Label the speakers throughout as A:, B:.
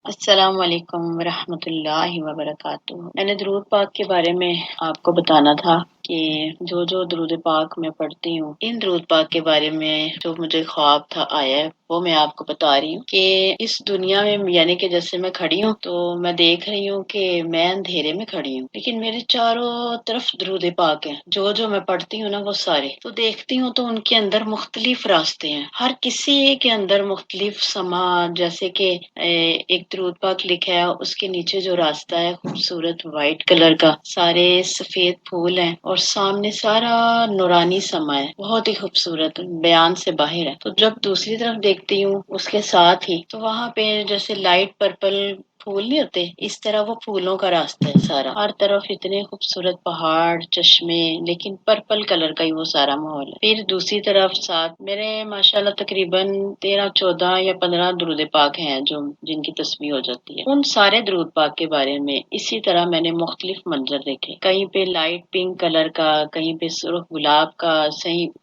A: السلام علیکم ورحمۃ اللہ وبرکاتہ۔ میں نے درود پاک کے بارے میں آپ کو بتانا تھا کہ جو درود پاک میں پڑھتی ہوں، ان درود پاک کے بارے میں جو مجھے خواب تھا آیا ہے وہ میں آپ کو بتا رہی ہوں کہ اس دنیا میں یعنی کہ جیسے میں کھڑی ہوں تو میں دیکھ رہی ہوں کہ میں اندھیرے میں کھڑی ہوں، لیکن میرے چاروں طرف درود پاک ہیں جو میں پڑھتی ہوں نا وہ سارے تو دیکھتی ہوں تو ان کے اندر مختلف راستے ہیں، ہر کسی کے اندر مختلف سما، جیسے کہ ایک درود پاک لکھا ہے، اس کے نیچے جو راستہ ہے خوبصورت وائٹ کلر کا، سارے سفید پھول ہیں اور سامنے سارا نورانی سما ہے، بہت ہی خوبصورت، بیان سے باہر ہے۔ تو جب دوسری طرف دیکھتی ہوں اس کے ساتھ ہی تو وہاں پہ جیسے لائٹ پرپل پھول نہیں ہوتے، اس طرح وہ پھولوں کا راستہ ہے سارا، ہر طرف اتنے خوبصورت پہاڑ، چشمے، لیکن پرپل کلر کا ہی وہ سارا ماحول ہے۔ پھر دوسری طرف ساتھ میرے ماشاءاللہ تقریباً 13 14 یا 15 درود پاک ہیں جو جن کی تسبیح ہو جاتی ہے۔ ان سارے درود پاک کے بارے میں اسی طرح میں نے مختلف منظر دیکھے، کہیں پہ لائٹ پنک کلر کا، کہیں پہ سرخ گلاب کا،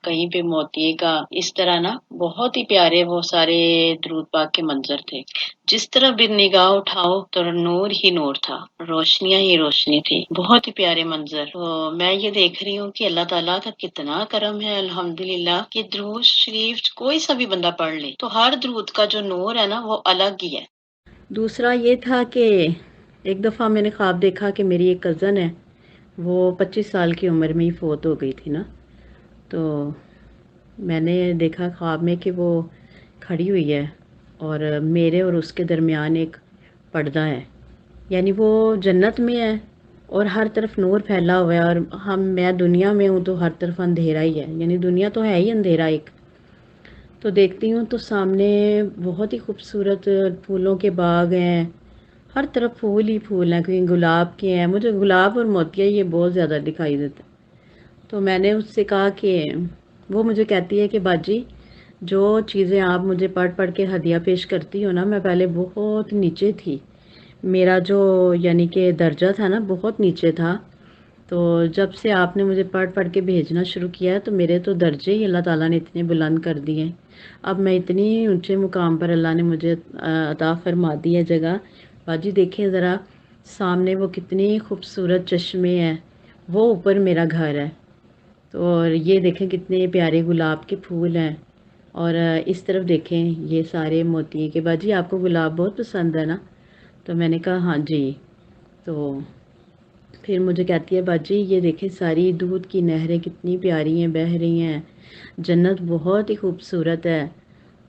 A: کہیں پہ موتیے کا، اس طرح نا بہت ہی پیارے وہ سارے درود پاک کے منظر تھے۔ جس طرح بھی نگاہ اٹھاؤ تو نور ہی نور تھا، روشنیاں ہی روشنی تھی، بہت ہی پیارے منظر۔ تو میں یہ دیکھ رہی ہوں کہ اللہ تعالیٰ کا کتنا کرم ہے الحمدللہ کہ درود شریف کوئی سا بھی بندہ پڑھ لے تو ہر درود کا جو نور ہے نا وہ الگ ہی ہے۔ دوسرا یہ تھا کہ ایک دفعہ میں نے خواب دیکھا کہ میری ایک کزن ہے، وہ 25 سال کی عمر میں ہی فوت ہو گئی تھی نا، تو میں نے دیکھا خواب میں کہ وہ کھڑی ہوئی ہے اور میرے اور اس کے درمیان ایک پردہ ہے، یعنی وہ جنت میں ہے اور ہر طرف نور پھیلا ہوا ہے، اور میں دنیا میں ہوں تو ہر طرف اندھیرا ہی ہے، یعنی دنیا تو ہے ہی اندھیرا ایک۔ تو دیکھتی ہوں تو سامنے بہت ہی خوبصورت پھولوں کے باغ ہیں، ہر طرف پھول ہی پھول ہیں، کہیں گلاب کے ہیں، مجھے گلاب اور موتیا یہ بہت زیادہ دکھائی دیتا ہے۔ تو میں نے اس سے کہا کہ وہ مجھے کہتی ہے کہ باجی جو چیزیں آپ مجھے پڑھ پڑھ کے ہدیہ پیش کرتی ہو نا، میں پہلے بہت نیچے تھی، میرا جو یعنی کہ درجہ تھا نا بہت نیچے تھا، تو جب سے آپ نے مجھے پڑھ پڑھ کے بھیجنا شروع کیا ہے تو میرے تو درجے ہی اللہ تعالیٰ نے اتنے بلند کر دیے ہیں، اب میں اتنی اونچے مقام پر اللہ نے مجھے عطا فرما دی ہے جگہ۔ باجی دیکھیں ذرا سامنے وہ کتنی خوبصورت چشمے ہیں، وہ اوپر میرا گھر ہے، تو اور یہ دیکھیں کتنے پیارے گلاب کے پھول ہیں، اور اس طرف دیکھیں یہ سارے موتی کے۔ باجی آپ کو گلاب بہت پسند ہے نا؟ تو میں نے کہا ہاں جی۔ تو پھر مجھے کہتی ہے باجی یہ دیکھیں ساری دودھ کی نہریں کتنی پیاری ہیں، بہہ رہی ہیں، جنت بہت ہی خوبصورت ہے۔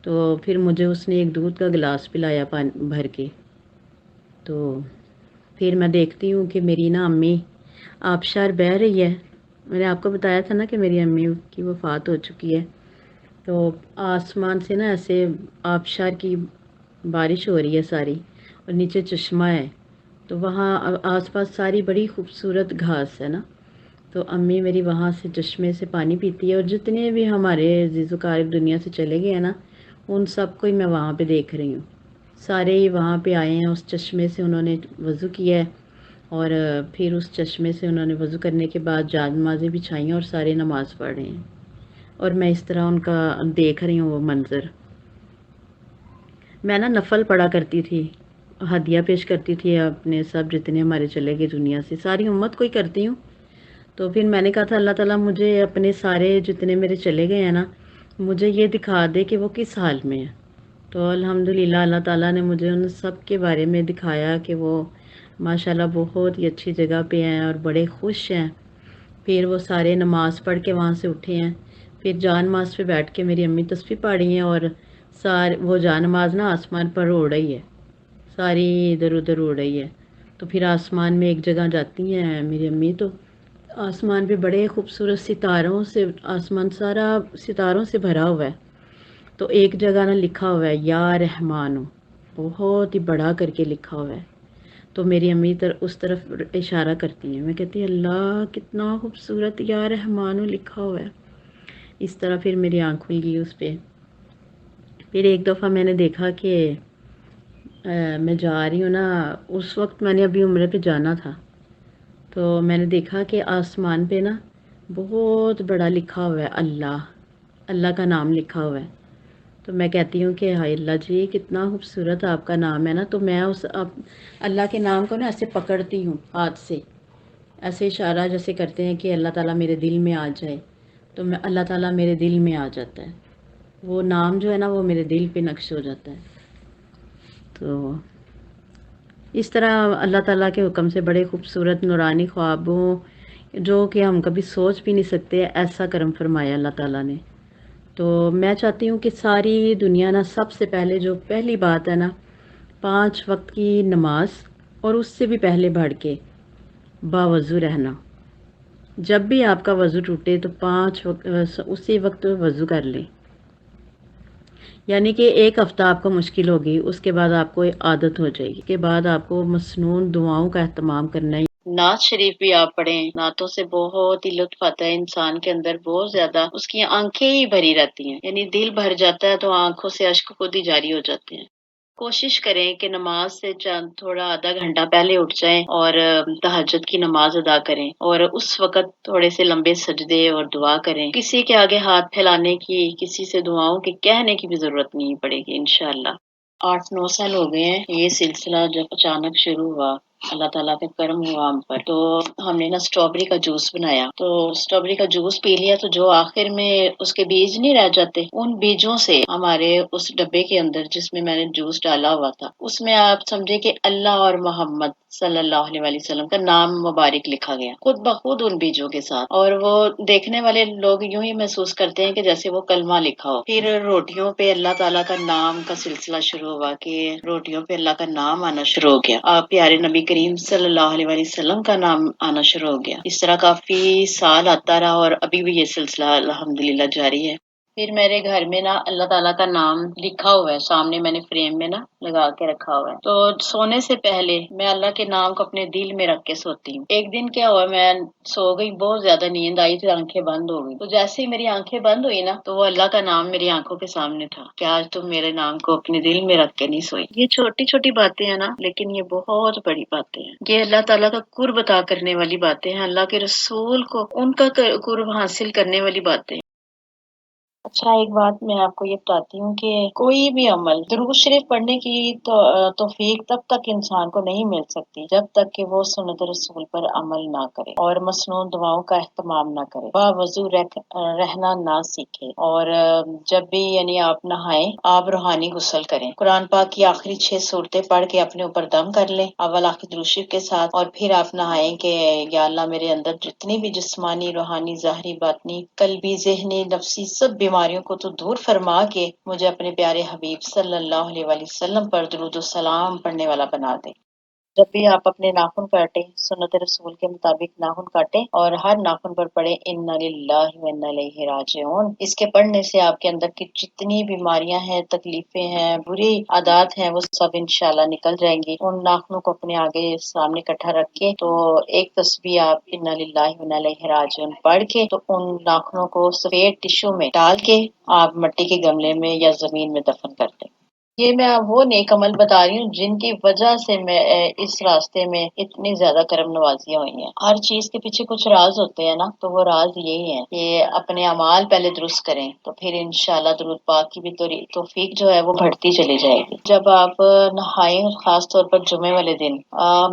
A: تو پھر مجھے اس نے ایک دودھ کا گلاس پلایا پانی بھر کے۔ تو پھر میں دیکھتی ہوں کہ میری نا امی آبشار بہہ رہی ہے، میں نے آپ کو بتایا تھا نا کہ میری امی کی وفات ہو چکی ہے، تو آسمان سے نا ایسے آبشار کی بارش ہو رہی ہے ساری، اور نیچے چشمہ ہے، تو وہاں آس پاس ساری بڑی خوبصورت گھاس ہے نا، تو امی میری وہاں سے چشمے سے پانی پیتی ہے، اور جتنے بھی ہمارے عزیز و اقارب دنیا سے چلے گئے ہیں نا ان سب کو ہی میں وہاں پہ دیکھ رہی ہوں، سارے ہی وہاں پہ آئے ہیں، اس چشمے سے انہوں نے وضو کیا ہے، اور پھر اس چشمے سے انہوں نے وضو کرنے کے بعد جاد نمازیں بچھائی ہیں اور سارے نماز پڑھ رہے ہیں، اور میں اس طرح ان کا دیکھ رہی ہوں وہ منظر۔ میں نا نفل پڑھا کرتی تھی، ہدیہ پیش کرتی تھی اپنے سب جتنے ہمارے چلے گئے دنیا سے، ساری امت کو ہی کرتی ہوں۔ تو پھر میں نے کہا تھا اللہ تعالیٰ مجھے اپنے سارے جتنے میرے چلے گئے ہیں نا مجھے یہ دکھا دے کہ وہ کس حال میں ہیں، تو الحمدللہ اللہ تعالیٰ نے مجھے ان سب کے بارے میں دکھایا کہ وہ ماشاءاللہ بہت ہی اچھی جگہ پہ ہیں اور بڑے خوش ہیں۔ پھر وہ سارے نماز پڑھ کے وہاں سے اٹھے ہیں، پھر جان نماز پہ بیٹھ کے میری امی تسبیح پڑھ رہی ہیں، اور وہ جان نماز نا آسمان پر اڑ رہی ہے، ساری ادھر ادھر اڑ رہی ہے، تو پھر آسمان میں ایک جگہ جاتی ہیں میری امی، تو آسمان پہ بڑے خوبصورت ستاروں سے، آسمان سارا ستاروں سے بھرا ہوا ہے، تو ایک جگہ نا لکھا ہوا ہے یا رحمانو، بہت ہی بڑا کر کے لکھا ہوا ہے، تو میری امی اس طرف اشارہ کرتی ہیں، میں کہتی ہیں اللہ کتنا خوبصورت یا رحمانو لکھا ہوا ہے، اس طرح پھر میری آنکھ کھل گئی اس پہ۔ پھر ایک دفعہ میں نے دیکھا کہ میں جا رہی ہوں نا، اس وقت میں نے ابھی عمرے پہ جانا تھا، تو میں نے دیکھا کہ آسمان پہ نا بہت بڑا لکھا ہوا ہے اللہ، اللہ کا نام لکھا ہوا ہے، تو میں کہتی ہوں کہ ہائے اللہ جی کتنا خوبصورت آپ کا نام ہے نا، تو میں اس اللہ کے نام کو نا ایسے پکڑتی ہوں ہاتھ سے، ایسے اشارہ جیسے کرتے ہیں کہ اللہ تعالیٰ میرے دل میں آ جائے، تو میں اللہ تعالیٰ میرے دل میں آ جاتا ہے، وہ نام جو ہے نا وہ میرے دل پہ نقش ہو جاتا ہے۔ تو اس طرح اللہ تعالیٰ کے حکم سے بڑے خوبصورت نورانی خوابوں جو کہ ہم کبھی سوچ بھی نہیں سکتے، ایسا کرم فرمایا اللہ تعالیٰ نے۔ تو میں چاہتی ہوں کہ ساری دنیا نا سب سے پہلے جو پہلی بات ہے نا 5 وقت کی نماز، اور اس سے بھی پہلے بڑھ کے باوضو رہنا۔ جب بھی آپ کا وضو ٹوٹے تو 5 وقت اسی وقت وضو کر لیں، یعنی کہ 1 ہفتہ آپ کو مشکل ہوگی، اس کے بعد آپ کو عادت ہو جائے گی، اس کے بعد آپ کو مسنون دعاؤں کا اہتمام کرنا ہے۔ نعت شریف بھی آپ پڑھیں، نعتوں سے بہت ہی لطف آتا ہے انسان کے اندر، بہت زیادہ اس کی آنکھیں ہی بھری رہتی ہیں، یعنی دل بھر جاتا ہے تو آنکھوں سے اشک خود ہی جاری ہو جاتے ہیں۔ کوشش کریں کہ نماز سے چند تھوڑا آدھا گھنٹہ پہلے اٹھ جائیں اور تہجد کی نماز ادا کریں، اور اس وقت تھوڑے سے لمبے سجدے اور دعا کریں۔ کسی کے آگے ہاتھ پھیلانے کی، کسی سے دعاؤں کے کہنے کی بھی ضرورت نہیں پڑے گی انشاءاللہ۔ 8-9 سال ہو گئے ہیں یہ سلسلہ جب اچانک شروع ہوا، اللہ تعالیٰ کا کرم ہوا ہم پر، تو ہم نے نا اسٹرابری کا جوس بنایا، تو اسٹرابری کا جوس پی لیا، تو جو آخر میں اس کے بیج نہیں رہ جاتے، ان بیجوں سے ہمارے اس ڈبے کے اندر جس میں میں نے جوس ڈالا ہوا تھا، اس میں آپ سمجھے کہ اللہ اور محمد صلی اللہ علیہ وسلم کا نام مبارک لکھا گیا خود بخود ان بیجوں کے ساتھ، اور وہ دیکھنے والے لوگ یوں ہی محسوس کرتے ہیں کہ جیسے وہ کلمہ لکھا ہو۔ پھر روٹیوں پہ اللہ تعالیٰ کا نام کا سلسلہ شروع ہوا کہ روٹیوں پہ اللہ کا نام آنا شروع ہو گیا، آپ پیارے نبی کریم صلی اللہ علیہ وسلم کا نام آنا شروع ہو گیا۔ اس طرح کافی سال آتا رہا اور ابھی بھی یہ سلسلہ الحمدللہ جاری ہے۔ پھر میرے گھر میں نا اللہ تعالیٰ کا نام لکھا ہوا ہے، سامنے میں نے فریم میں نا لگا کے رکھا ہوا ہے، تو سونے سے پہلے میں اللہ کے نام کو اپنے دل میں رکھ کے سوتی ہوں۔ ایک دن کیا ہوا، میں سو گئی، بہت زیادہ نیند آئی تھی، آنکھیں بند ہو گئی، تو جیسے ہی میری آنکھیں بند ہوئی نا تو وہ اللہ کا نام میری آنکھوں کے سامنے تھا کہ آج تم میرے نام کو اپنے دل میں رکھ کے نہیں سوئی۔ یہ چھوٹی چھوٹی باتیں ہیں نا، لیکن یہ بہت بڑی باتیں ہیں، یہ اللہ تعالیٰ کا قرب عطا کرنے والی باتیں ہیں، اللہ کے رسول کو ان کا قرب حاصل کرنے والی باتیں۔ اچھا، ایک بات میں آپ کو یہ بتاتی ہوں کہ کوئی بھی عمل درود شریف پڑھنے کی توفیق تب تک انسان کو نہیں مل سکتی جب تک کہ وہ سنت رسول پر عمل نہ کرے اور مسنون دعاؤں کا اہتمام نہ کرے، باوضو رہنا نہ سیکھے، اور جب بھی یعنی آپ نہائیں آپ روحانی غسل کریں، قرآن پاک کی آخری 6 صورتیں پڑھ کے اپنے اوپر دم کر لیں اول آخر درود شریف کے ساتھ، اور پھر آپ نہائیں کہ یا اللہ میرے اندر جتنی بھی جسمانی، روحانی، ظاہری، باطنی، قلبی، ذہنی، نفسی سب بیماریوں کو تو دور فرما کے مجھے اپنے پیارے حبیب صلی اللہ علیہ وسلم پر درود و سلام پڑھنے والا بنا دے۔ جب بھی آپ اپنے ناخن کاٹیں سنت رسول کے مطابق ناخن کاٹیں اور ہر ناخن پر پڑھیں انا للہ و انا الیہ راجعون۔ اس کے پڑھنے سے آپ کے اندر کی جتنی بیماریاں ہیں، تکلیفیں ہیں، بری عادات ہیں، وہ سب انشاءاللہ نکل جائیں گی۔ ان ناخنوں کو اپنے آگے سامنے اکٹھا رکھ کے تو ایک تسبیح آپ انا للہ و انا الیہ راجعون پڑھ کے تو ان ناخنوں کو سفید ٹشو میں ڈال کے آپ مٹی کے گملے میں یا زمین میں دفن کر دیں۔ یہ میں وہ نیک عمل بتا رہی ہوں جن کی وجہ سے میں اس راستے میں اتنی زیادہ کرم نوازیاں ہوئی ہیں۔ ہر چیز کے پیچھے کچھ راز ہوتے ہیں نا، تو وہ راز یہی ہے کہ اپنے اعمال پہلے درست کریں تو پھر انشاءاللہ درود پاک کی بھی توفیق جو ہے وہ بڑھتی چلی جائے گی۔ جب آپ نہائیں، خاص طور پر جمعے والے دن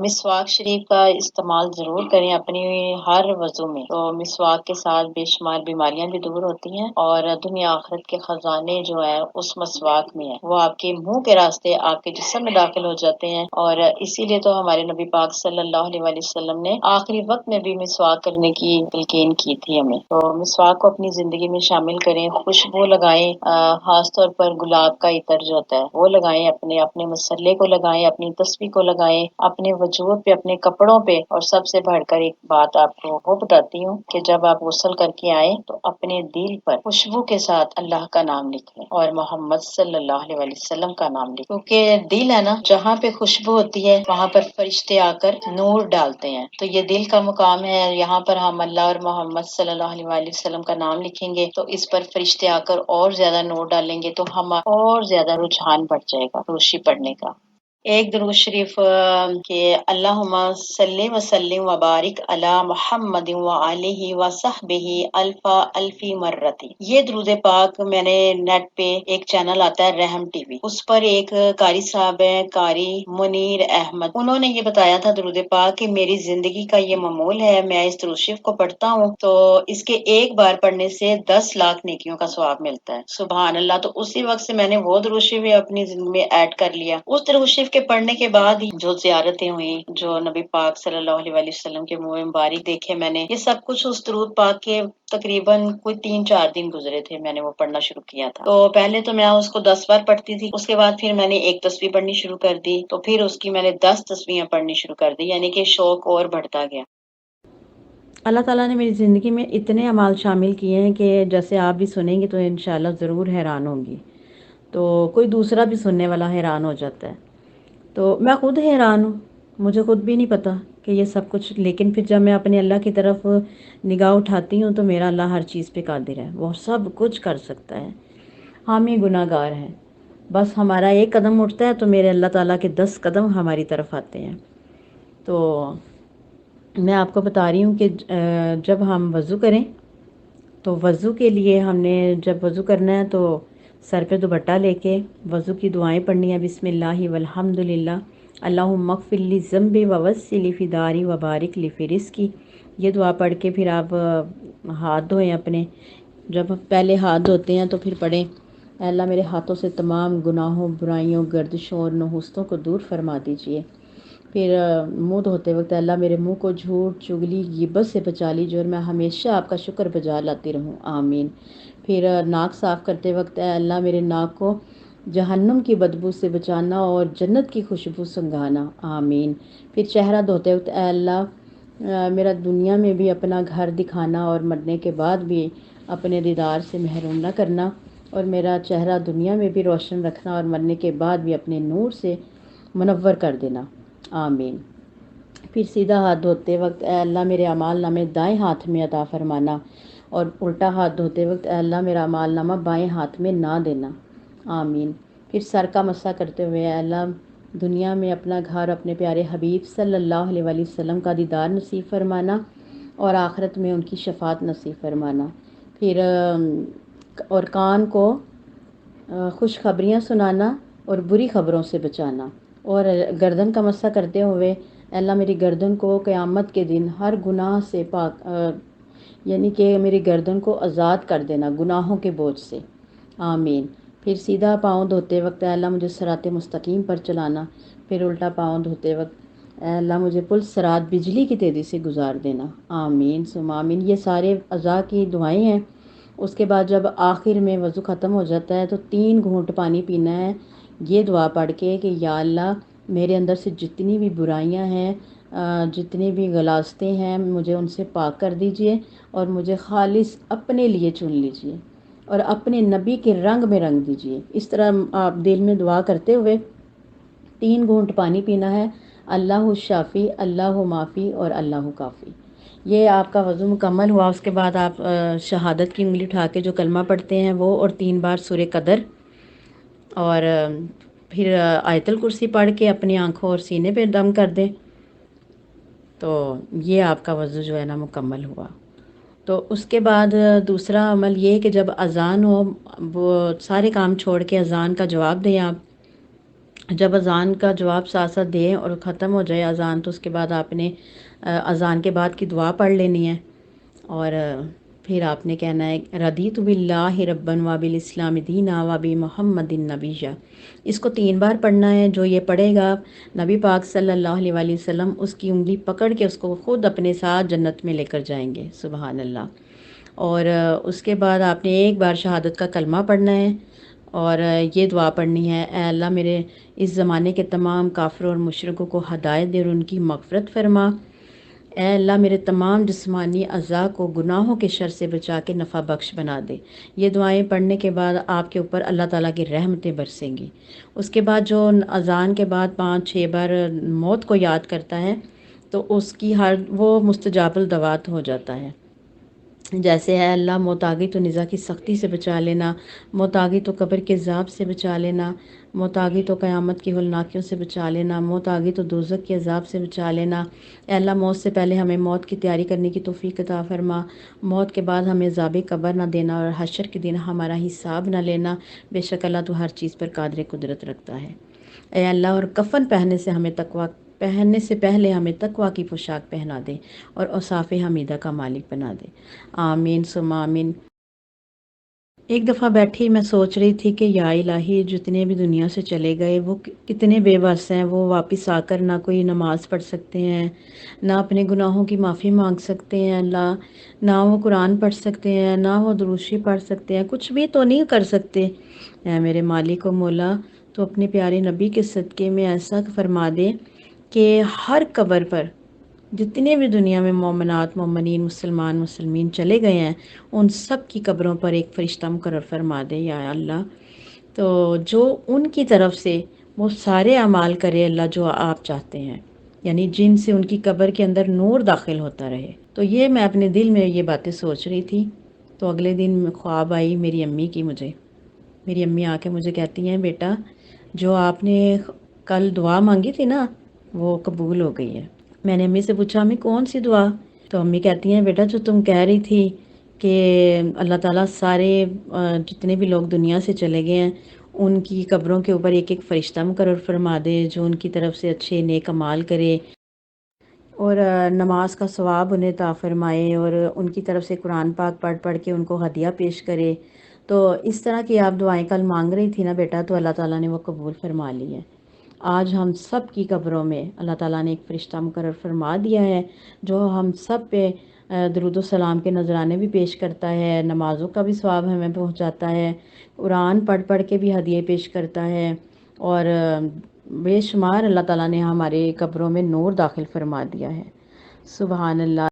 A: مسواک شریف کا استعمال ضرور کریں اپنی ہر وضو میں، تو مسواک کے ساتھ بے شمار بیماریاں بھی دور ہوتی ہیں، اور دنیا آخرت کے خزانے جو ہیں اس مسواک میں ہیں، وہ آپ کے منہ کے راستے آپ کے جسم میں داخل ہو جاتے ہیں، اور اسی لیے تو ہمارے نبی پاک صلی اللہ علیہ وسلم نے آخری وقت میں بھی مسواک کرنے کی تلقین کی تھی ہمیں۔ تو مسواک کو اپنی زندگی میں شامل کریں، خوشبو لگائیں، خاص طور پر گلاب کا عطر جو ہوتا ہے وہ لگائیں، اپنے مسلے کو لگائیں، اپنی تسبیح کو لگائیں، اپنے وجود پہ، اپنے کپڑوں پہ، اور سب سے بڑھ کر ایک بات آپ کو وہ بتاتی ہوں کہ جب آپ غسل کر کے آئیں تو اپنے دل پر خوشبو کے ساتھ اللہ کا نام لکھیں اور محمد صلی اللہ علیہ وسلم کا نام لکھیں، کیونکہ دل ہے نا، جہاں پہ خوشبو ہوتی ہے وہاں پر فرشتے آ کر نور ڈالتے ہیں، تو یہ دل کا مقام ہے، یہاں پر ہم اللہ اور محمد صلی اللہ علیہ وسلم کا نام لکھیں گے تو اس پر فرشتے آ کر اور زیادہ نور ڈالیں گے، تو ہم اور زیادہ رجحان بڑھ جائے گا روشی پڑھنے کا۔ ایک درود شریف کہ اللہم صلی وسلم وبارک علی محمد وآلہ وصحبہ الفی مرتی۔ یہ درود پاک میں نے نیٹ پہ ایک چینل آتا ہے رحم ٹی وی، اس پر ایک قاری صاحب ہیں، قاری منیر احمد، انہوں نے یہ بتایا تھا درود پاک کہ میری زندگی کا یہ معمول ہے، میں اس درود شریف کو پڑھتا ہوں تو اس کے ایک بار پڑھنے سے 10 لاکھ نیکیوں کا ثواب ملتا ہے۔ سبحان اللہ۔ تو اسی وقت سے میں نے وہ درود شریف اپنی زندگی میں ایڈ کر لیا۔ اس درود شریف کے پڑھنے کے بعد ہی جو زیارتیں ہوئیں، جو نبی پاک صلی اللہ علیہ وآلہ وسلم کے منہ مبارک دیکھے میں نے، یہ سب کچھ اس درود پاک کے تقریباً کوئی 3-4 دن گزرے تھے، میں نے وہ پڑھنا شروع کیا تھا۔ تو پہلے تو میں اس کو 10 بار پڑھتی تھی، اس کے بعد پھر میں نے ایک تسبیح پڑھنی شروع کر دی، تو پھر اس کی میں نے 10 تسبیحیں پڑھنی شروع کر دی، یعنی کہ شوق اور بڑھتا گیا۔
B: اللہ تعالیٰ نے میری زندگی میں اتنے اعمال شامل کیے ہیں کہ جیسے آپ بھی سنیں گے تو انشاءاللہ ضرور حیران ہوں گی، تو کوئی دوسرا بھی سننے والا حیران ہو جاتا ہے۔ تو میں خود حیران ہوں، مجھے خود بھی نہیں پتا کہ یہ سب کچھ، لیکن پھر جب میں اپنے اللہ کی طرف نگاہ اٹھاتی ہوں تو میرا اللہ ہر چیز پہ قادر ہے، وہ سب کچھ کر سکتا ہے۔ ہم ہی گناہ گار ہیں، بس ہمارا ایک قدم اٹھتا ہے تو میرے اللہ تعالیٰ کے 10 قدم ہماری طرف آتے ہیں۔ تو میں آپ کو بتا رہی ہوں کہ جب ہم وضو کریں تو وضو کے لیے ہم نے جب وضو کرنا ہے تو سر پہ دوپٹہ لے کے وضو کی دعائیں پڑھنی ہیں، بسم اللہ والحمد للہ، اللہم اغفر لی ذنبی ووسع لی فی داری وبارک لی فی رزقی۔ یہ دعا پڑھ کے پھر آپ ہاتھ دھوئیں اپنے، جب پہلے ہاتھ دھوتے ہیں تو پھر پڑھیں اے اللہ میرے ہاتھوں سے تمام گناہوں، برائیوں، گردشوں اور نحوستوں کو دور فرما دیجئے۔ پھر منہ دھوتے وقت اے اللہ میرے منہ کو جھوٹ، چگلی، غیبت سے بچا لیجیے اور میں ہمیشہ آپ کا شکر بجا لاتی رہوں، آمین۔ پھر ناک صاف کرتے وقت اے اللہ میرے ناک کو جہنم کی بدبو سے بچانا اور جنت کی خوشبو سنگھانا، آمین۔ پھر چہرہ دھوتے وقت اے اللہ میرا دنیا میں بھی اپنا گھر دکھانا اور مرنے کے بعد بھی اپنے دیدار سے محروم نہ کرنا، اور میرا چہرہ دنیا میں بھی روشن رکھنا اور مرنے کے بعد بھی اپنے نور سے منور کر دینا، آمین۔ پھر سیدھا ہاتھ دھوتے وقت اے اللہ میرے اعمال نامے دائیں ہاتھ میں عطا فرمانا، اور الٹا ہاتھ دھوتے وقت اے اللہ میرا اعمال نامہ بائیں ہاتھ میں نہ دینا، آمین۔ پھر سر کا مسح کرتے ہوئے اے اللہ دنیا میں اپنا گھر اپنے پیارے حبیب صلی اللہ علیہ وآلہ وسلم کا دیدار نصیب فرمانا اور آخرت میں ان کی شفاعت نصیب فرمانا۔ پھر اور کان کو خوشخبریاں سنانا اور بری خبروں سے بچانا، اور گردن کا مسح کرتے ہوئے اے اللہ میری گردن کو قیامت کے دن ہر گناہ سے پاک یعنی کہ میری گردن کو آزاد کر دینا گناہوں کے بوجھ سے، آمین۔ پھر سیدھا پاؤں دھوتے وقت اے اللہ مجھے صراط مستقیم پر چلانا، پھر الٹا پاؤں دھوتے وقت اے اللہ مجھے پل صراط بجلی کی تیزی سے گزار دینا، آمین ثم آمین۔ یہ سارے اعضاء کی دعائیں ہیں۔ اس کے بعد جب آخر میں وضو ختم ہو جاتا ہے تو 3 گھونٹ پانی پینا ہے، یہ دعا پڑھ کے کہ یا اللہ میرے اندر سے جتنی بھی برائیاں ہیں، جتنی بھی غلاظتیں ہیں، مجھے ان سے پاک کر دیجئے اور مجھے خالص اپنے لیے چن لیجئے اور اپنے نبی کے رنگ میں رنگ دیجئے۔ اس طرح آپ دل میں دعا کرتے ہوئے 3 گھونٹ پانی پینا ہے، اللہ شافی، اللہ معافی اور اللہ کافی۔ یہ آپ کا وضو مکمل ہوا۔ اس کے بعد آپ شہادت کی انگلی اٹھا کے جو کلمہ پڑھتے ہیں وہ، اور 3 بار سورہ قدر، اور پھر آیت الکرسی پڑھ کے اپنی آنکھوں اور سینے پہ دم کر دیں، تو یہ آپ کا وضو جو ہے نا مکمل ہوا۔ تو اس کے بعد دوسرا عمل یہ کہ جب اذان ہو وہ سارے کام چھوڑ کے اذان کا جواب دیں آپ۔ جب اذان کا جواب ساتھ ساتھ دیں اور ختم ہو جائے اذان تو اس کے بعد آپ نے اذان کے بعد کی دعا پڑھ لینی ہے، اور پھر آپ نے کہنا ہے رضیت باللہ ربا وبالاسلام دینا وبمحمد نبیّا۔ اس کو 3 بار پڑھنا ہے۔ جو یہ پڑھے گا نبی پاک صلی اللہ علیہ وآلہ وسلم اس کی انگلی پکڑ کے اس کو خود اپنے ساتھ جنت میں لے کر جائیں گے، سبحان اللہ۔ اور اس کے بعد آپ نے 1 بار شہادت کا کلمہ پڑھنا ہے، اور یہ دعا پڑھنی ہے اے اللہ میرے اس زمانے کے تمام کافروں اور مشرکوں کو ہدایت دے اور ان کی مغفرت فرما۔ اے اللہ میرے تمام جسمانی اعضاء کو گناہوں کے شر سے بچا کے نفع بخش بنا دے۔ یہ دعائیں پڑھنے کے بعد آپ کے اوپر اللہ تعالیٰ کی رحمتیں برسیں گی۔ اس کے بعد جو اذان کے بعد 5-6 بار موت کو یاد کرتا ہے تو اس کی وہ مستجاب الدعوات ہو جاتا ہے۔ جیسے ہے اللہ موت آ گئی تو نزا کی سختی سے بچا لینا، موت آ گئی تو قبر کے عذاب سے بچا لینا، موت آ گئی تو قیامت کی ہولناکیوں سے بچا لینا، موت آ گئی تو دوزخ کے عذاب سے بچا لینا۔ اے اللہ موت سے پہلے ہمیں موت کی تیاری کرنے کی توفیق عطا فرما، موت کے بعد ہمیں عذاب قبر نہ دینا اور حشر کے دن ہمارا حساب نہ لینا۔ بے شک اللہ تو ہر چیز پر قادر قدرت رکھتا ہے۔ اے اللہ اور کفن پہننے سے پہلے ہمیں تقوی کی پوشاک پہنا دے اور اوصاف حمیدہ کا مالک بنا دے، آمین ثم آمین۔ ایک دفعہ بیٹھی میں سوچ رہی تھی کہ یا الہی جتنے بھی دنیا سے چلے گئے وہ کتنے بے بس ہیں، وہ واپس آ کر نہ کوئی نماز پڑھ سکتے ہیں، نہ اپنے گناہوں کی معافی مانگ سکتے ہیں اللہ، نہ وہ قرآن پڑھ سکتے ہیں، نہ وہ دروشی پڑھ سکتے ہیں، کچھ بھی تو نہیں کر سکتے۔ اے میرے مالک و مولا، تو اپنے پیارے نبی کے صدقے میں ایسا فرما دے کہ ہر قبر پر جتنے بھی دنیا میں مومنات مومنین مسلمان مسلمین چلے گئے ہیں ان سب کی قبروں پر ایک فرشتہ مقرر فرما دے یا اللہ، تو جو ان کی طرف سے وہ سارے اعمال کرے اللہ جو آپ چاہتے ہیں، یعنی جن سے ان کی قبر کے اندر نور داخل ہوتا رہے۔ تو یہ میں اپنے دل میں یہ باتیں سوچ رہی تھی، تو اگلے دن خواب آئی میری امی کی، میری امی آ کے مجھے کہتی ہیں بیٹا جو آپ نے کل دعا مانگی تھی نا وہ قبول ہو گئی ہے۔ میں نے امی سے پوچھا امی کون سی دعا؟ تو امی کہتی ہیں بیٹا جو تم کہہ رہی تھی کہ اللہ تعالیٰ سارے جتنے بھی لوگ دنیا سے چلے گئے ہیں ان کی قبروں کے اوپر ایک ایک فرشتہ مقرر فرما دے جو ان کی طرف سے اچھے نیک اعمال کرے اور نماز کا ثواب انہیں عطا فرمائے اور ان کی طرف سے قرآن پاک پڑھ پڑھ کے ان کو ہدیہ پیش کرے۔ تو اس طرح کی آپ دعائیں کل مانگ رہی تھی نا بیٹا، تو اللہ تعالیٰ نے وہ قبول فرما لی ہے۔ آج ہم سب کی قبروں میں اللہ تعالیٰ نے ایک فرشتہ مقرر فرما دیا ہے جو ہم سب پہ درود و سلام کے نذرانے بھی پیش کرتا ہے، نمازوں کا بھی ثواب ہمیں پہنچاتا ہے، قرآن پڑھ پڑھ کے بھی ہدیے پیش کرتا ہے، اور بے شمار اللہ تعالیٰ نے ہمارے قبروں میں نور داخل فرما دیا ہے۔ سبحان اللہ۔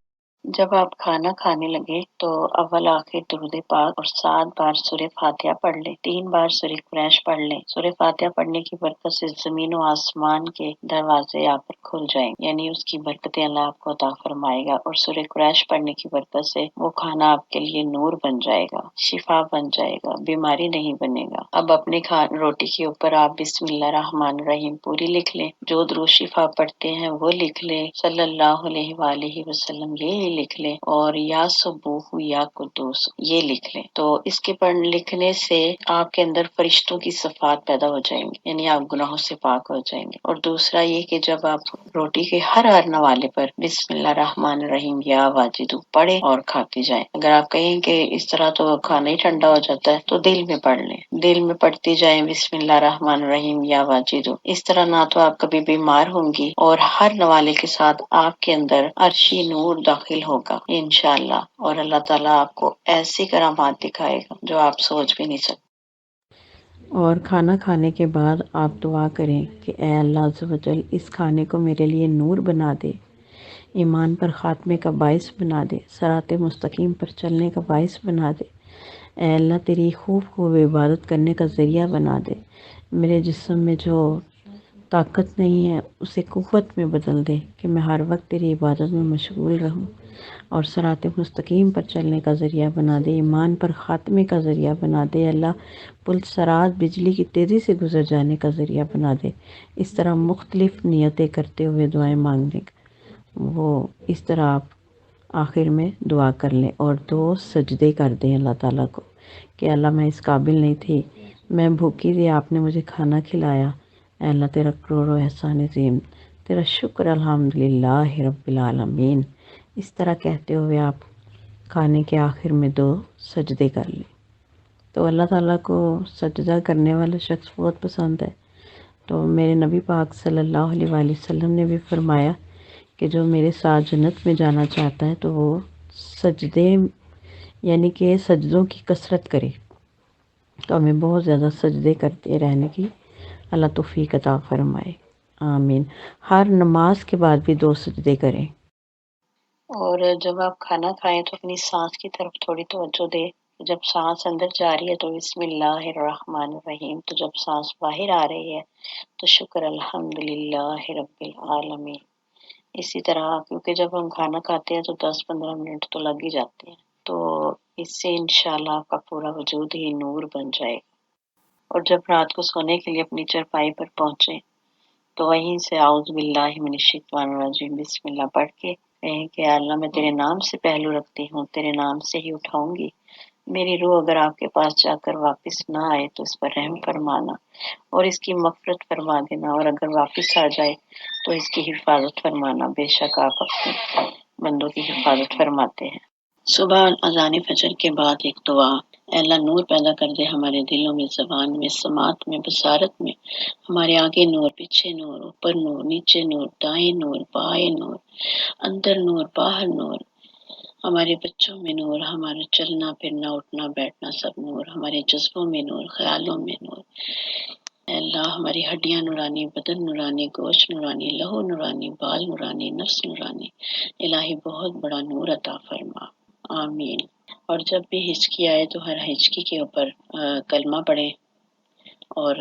A: جب آپ کھانا کھانے لگے تو اول آخر درود پاک اور 7 بار سورہ فاتحہ پڑھ لیں، 3 بار سورہ قریش پڑھ لیں۔ سورہ فاتحہ پڑھنے کی برکت سے زمین و آسمان کے دروازے آپ پر کھل جائیں، یعنی اس کی برکتیں اللہ آپ کو عطا فرمائے گا، اور سورہ قریش پڑھنے کی برکت سے وہ کھانا آپ کے لیے نور بن جائے گا، شفا بن جائے گا، بیماری نہیں بنے گا۔ اب اپنے روٹی کے اوپر آپ بسم اللہ الرحمن الرحیم پوری لکھ لیں، جو درود شفا پڑھتے ہیں وہ لکھ لیں، صلی اللہ علیہ وآلہ وسلم یہ لکھ لیں، اور یا سبوح یا قدوس یہ لکھ لیں۔ تو اس کے لکھنے سے آپ کے اندر فرشتوں کی صفات پیدا ہو جائیں گی، یعنی آپ گناہوں سے پاک ہو جائیں گے۔ اور دوسرا یہ کہ جب آپ روٹی کے ہر نوالے پر بسم اللہ الرحمن الرحیم یا واجد پڑھیں اور کھاتے جائیں۔ اگر آپ کہیں کہ اس طرح تو کھانا ہی ٹھنڈا ہو جاتا ہے تو دل میں پڑھ لیں، دل میں پڑھتی جائیں بسم اللہ الرحمن الرحیم یا واجد۔ اس طرح نہ تو آپ کبھی بیمار ہوں گی اور ہر نوالے کے ساتھ آپ کے اندر عرشی نور داخل ہوگا انشاءاللہ، اور اللہ تعالیٰ آپ کو ایسی کرامات دکھائے گا جو آپ سوچ بھی نہیں سکتے۔
B: اور کھانا کھانے کے بعد آپ دعا کریں کہ اے اللہ عز و جل اس کھانے کو میرے لیے نور بنا دے، ایمان پر خاتمے کا باعث بنا دے، صراط مستقیم پر چلنے کا باعث بنا دے۔ اے اللہ تیری خوب عبادت کرنے کا ذریعہ بنا دے، میرے جسم میں جو طاقت نہیں ہے اسے قوت میں بدل دے کہ میں ہر وقت تیری عبادت میں مشغول رہوں، اور صراط مستقیم پر چلنے کا ذریعہ بنا دے، ایمان پر خاتمے کا ذریعہ بنا دے۔ اللہ پل صراط بجلی کی تیزی سے گزر جانے کا ذریعہ بنا دے۔ اس طرح مختلف نیتیں کرتے ہوئے دعائیں مانگنے وہ اس طرح آپ آخر میں دعا کر لیں اور 2 سجدے کر دیں اللہ تعالیٰ کو کہ اللہ میں اس قابل نہیں تھی، میں بھوکی تھی، آپ نے مجھے کھانا کھلایا، اے اللہ تیرا کروڑوں احسان عظیم، تیرا شکر الحمدللہ رب العالمین۔ اس طرح کہتے ہوئے آپ کھانے کے آخر میں 2 سجدے کر لیں۔ تو اللہ تعالیٰ کو سجدہ کرنے والا شخص بہت پسند ہے، تو میرے نبی پاک صلی اللہ علیہ وآلہ وسلم نے بھی فرمایا کہ جو میرے ساتھ جنت میں جانا چاہتا ہے تو وہ سجدے یعنی کہ سجدوں کی کثرت کرے، تو ہمیں بہت زیادہ سجدے کرتے رہنے کی اللہ توفیق عطا فرمائے، آمین۔ ہر نماز کے بعد بھی 2 سجدے کریں۔
A: اور جب آپ کھانا کھائیں تو اپنی سانس کی طرف تھوڑی توجہ دیں، جب سانس اندر جا رہی ہے تو بسم اللہ الرحمن الرحیم، تو جب سانس باہر آ رہی ہے تو شکر الحمدللہ رب العالمین۔ اسی طرح کیونکہ جب ہم کھانا کھاتے ہیں تو 10-15 منٹ تو لگ ہی جاتے ہیں، تو اس سے انشاءاللہ آپ کا پورا وجود ہی نور بن جائے گا۔ اور جب رات کو سونے کے لیے اپنی چرپائی پر پہنچے تو وہیں سے اعوذ باللہ من الشیطان الرجیم بسم اللہ پڑھ کے کہیں کہ اللہ میں تیرے نام سے پہلو رکھتی ہوں، تیرے نام سے ہی اٹھاؤں گی، میری روح اگر آپ کے پاس جا کر واپس نہ آئے تو اس پر رحم فرمانا اور اس کی مغفرت فرما دینا، اور اگر واپس آ جائے تو اس کی حفاظت فرمانا، بے شک آپ اپنے بندوں کی حفاظت فرماتے ہیں۔ صبح اذان فجر کے بعد ایک دعا، اے اللہ نور پیدا کر دے ہمارے دلوں میں، زبان میں، سماعت میں، بصارت میں، ہمارے آگے نور، پیچھے نور، اوپر نور، نیچے نور، دائیں نور، بائیں نور، اندر نور، باہر نور، ہمارے بچوں میں نور، ہمارا چلنا پھرنا اٹھنا بیٹھنا سب نور، ہمارے جذبوں میں نور، خیالوں میں نور، اے اللہ ہماری ہڈیاں نورانی، بدن نورانی، گوشت نورانی، لہو نورانی، بال نورانی، نفس نورانی، الہی بہت بڑا نور عطا فرما، آمین۔ اور جب بھی ہچکی آئے تو ہر ہچکی کے اوپر کلمہ پڑھیں اور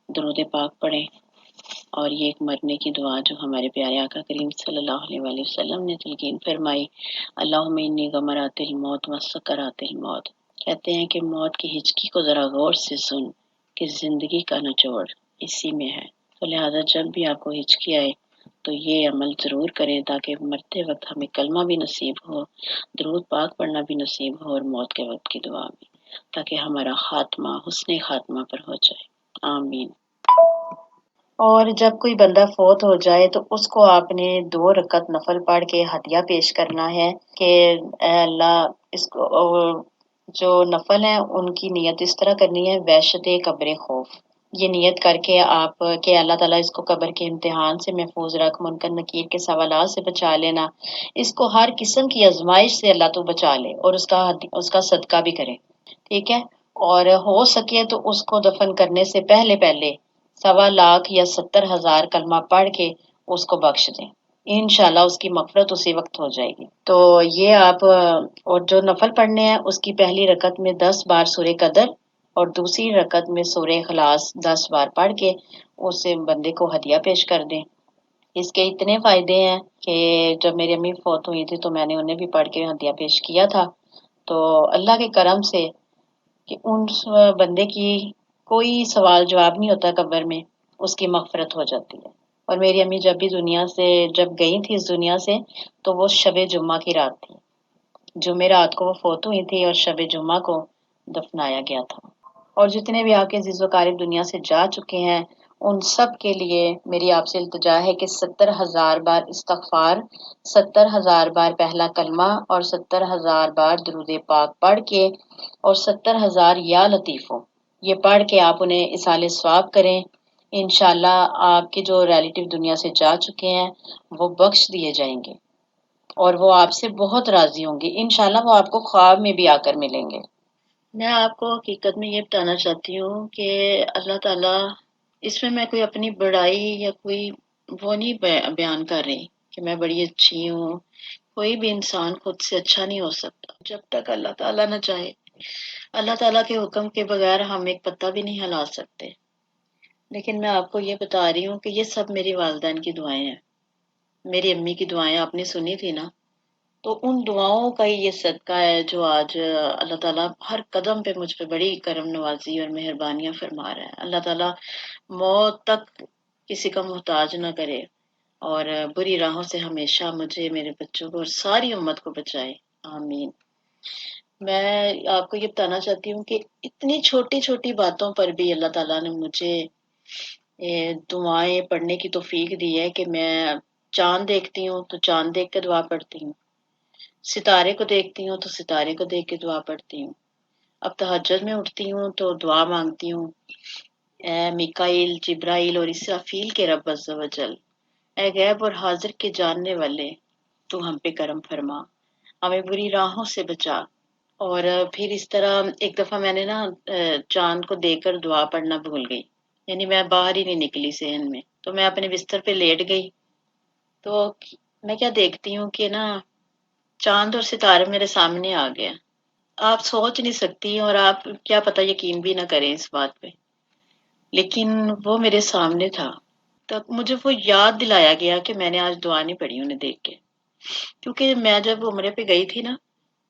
A: درود پاک پڑھیں، اور یہ ایک مرنے کی دعا جو ہمارے پیارے آقا کریم صلی اللہ علیہ وآلہ وسلم نے تلقین فرمائی، اللہم انی غمرات الموت و سکرات الموت، کہتے ہیں کہ موت کی ہچکی کو ذرا غور سے سن کہ زندگی کا نچوڑ اسی میں ہے، تو لہذا جب بھی آپ کو ہچکی آئے تو یہ عمل ضرور کریں تاکہ مرتے وقت ہمیں کلمہ بھی نصیب ہو، درود پاک پڑھنا بھی نصیب ہو، اور موت کے وقت کی دعا بھی، تاکہ ہمارا خاتمہ حسن خاتمہ پر ہو جائے، آمین۔ اور جب کوئی بندہ فوت ہو جائے تو اس کو آپ نے 2 رکعت نفل پڑھ کے ہدیہ پیش کرنا ہے کہ اے اللہ اس کو جو نفل ہیں ان کی نیت اس طرح کرنی ہے، وحشت قبر خوف، یہ نیت کر کے آپ کہ اللہ تعالیٰ اس کو قبر کے امتحان سے محفوظ رکھ، منکر نکیر کے سوالات سے بچا لینا، اس کو ہر قسم کی آزمائش سے اللہ تو بچا لے، اور اس کا صدقہ بھی کرے، ٹھیک ہے۔ اور ہو سکے تو اس کو دفن کرنے سے پہلے 1.25 یا 70,000 کلمہ پڑھ کے اس کو بخش دیں، انشاءاللہ اس کی مغفرت اسی وقت ہو جائے گی۔ تو یہ آپ اور جو نفل پڑھنے ہیں اس کی پہلی رکعت میں 10 بار سورہ قدر اور دوسری رکعت میں سورہ اخلاص 10 بار پڑھ کے اس بندے کو ہدیہ پیش کر دیں۔ اس کے اتنے فائدے ہیں کہ جب میری امی فوت ہوئی تھی تو میں نے انہیں بھی پڑھ کے ہدیہ پیش کیا تھا، تو اللہ کے کرم سے کہ ان بندے کی کوئی سوال جواب نہیں ہوتا قبر میں، اس کی مغفرت ہو جاتی ہے۔ اور میری امی جب بھی جب گئی تھی اس دنیا سے تو وہ شب جمعہ کی رات تھی، جمعہ رات کو وہ فوت ہوئی تھی اور شب جمعہ کو دفنایا گیا تھا۔ اور جتنے بھی آپ کے عزیز و قارب دنیا سے جا چکے ہیں ان سب کے لیے میری آپ سے التجا ہے کہ 70,000 بار استغفار، 70,000 بار پہلا کلمہ اور 70,000 بار درود پاک پڑھ کے اور 70,000 یا لطیفوں یہ پڑھ کے آپ انہیں اصال ثواب کریں، انشاءاللہ آپ کے جو ریلیٹیو دنیا سے جا چکے ہیں وہ بخش دیے جائیں گے اور وہ آپ سے بہت راضی ہوں گے، انشاءاللہ وہ آپ کو خواب میں بھی آ کر ملیں گے۔ میں آپ کو حقیقت میں یہ بتانا چاہتی ہوں کہ اللہ تعالیٰ اس میں کوئی اپنی بڑائی یا کوئی وہ نہیں بیان کر رہی کہ میں بڑی اچھی ہوں، کوئی بھی انسان خود سے اچھا نہیں ہو سکتا جب تک اللہ تعالیٰ نہ چاہے، اللہ تعالیٰ کے حکم کے بغیر ہم ایک پتا بھی نہیں ہلا سکتے، لیکن میں آپ کو یہ بتا رہی ہوں کہ یہ سب میری والدین کی دعائیں ہیں، میری امی کی دعائیں آپ نے سنی تھی نا، تو ان دعاؤں کا ہی یہ صدقہ ہے جو آج اللہ تعالیٰ ہر قدم پہ مجھ پہ بڑی کرم نوازی اور مہربانیاں فرما رہا ہے۔ اللہ تعالیٰ موت تک کسی کا محتاج نہ کرے اور بری راہوں سے ہمیشہ مجھے، میرے بچوں کو اور ساری امت کو بچائے، آمین۔ میں آپ کو یہ بتانا چاہتی ہوں کہ اتنی چھوٹی چھوٹی باتوں پر بھی اللہ تعالیٰ نے مجھے دعائیں پڑھنے کی توفیق دی ہے کہ میں چاند دیکھتی ہوں تو چاند دیکھ کے دعا پڑھتی ہوں، ستارے کو دیکھتی ہوں تو ستارے کو دیکھ کے دعا پڑھتی ہوں، اب تہجد میں اٹھتی ہوں تو دعا مانگتی ہوں، اے میکائیل، جبرائیل اور اسرافیل کے رب عز و جل، اے غیب اور حاضر کے جاننے والے، تو ہم پہ کرم فرما، ہمیں بری راہوں سے بچا۔ اور پھر اس طرح ایک دفعہ میں نے نا چاند کو دیکھ کر دعا پڑھنا بھول گئی، یعنی میں باہر ہی نہیں نکلی ذہن میں، تو میں اپنے بستر پہ لیٹ گئی، تو میں کیا دیکھتی ہوں کہ نا چاند اور ستارے میرے سامنے آ گیا، آپ سوچ نہیں سکتی اور آپ کیا پتہ یقین بھی نہ کریں اس بات پہ، لیکن وہ میرے سامنے تھا، تب مجھے وہ یاد دلایا گیا کہ میں نے آج دعا نہیں پڑھی انہیں دیکھ کے، کیونکہ میں جب عمرے پہ گئی تھی نا